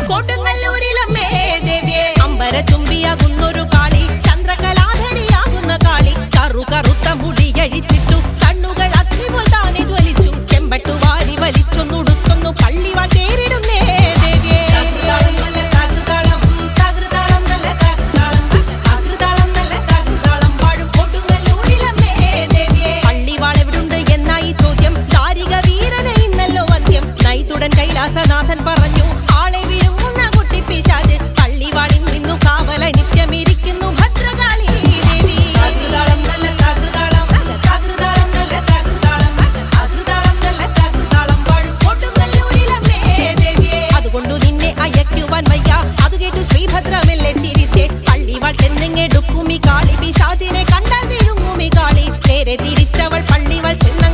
കൊടുങ്ങല്ലൂരിലമ്മേ ദേവിയെ അമ്പരചുംബിയാകുന്നൊരു കാളി ചന്ദ്രകലാധരിയാകുന്ന കാളി കറുത്ത മുടിയഴിച്ചിട്ടു കണ്ണുകൾ അഗ്നിപോൽ താനെ ജ്വലിച്ചു ചെമ്പട്ടു വാരി വലിച്ചൊന്നുടുത്തൊന്നു പള്ളിവാൾ തേരിടുന്നേ ദേവിയെ കൈലാസനാഥൻ പറഞ്ഞു ആളെ വിഴുങ്ങുന്ന കുട്ടി പിശാച് പള്ളിവാളിൽ നിന്നു കാവല നിത്യമിരിക്കുന്നു ഭദ്രകാളി ദേവി അതുകൊണ്ടു നിന്നെ അയക്കുവാൻ വയ്യ അതു കേട്ടു ശ്രീഭദ്രമെല്ലെ ചിരിച്ചേ പള്ളിവാൾ ചെന്നെടുക്കുമി കാളി പിശാചിനെ കണ്ടാൽ വിഴുങ്ങുമി കാളി നേരെ തിരിച്ചവൾ പള്ളിവാൾ ചെന്ന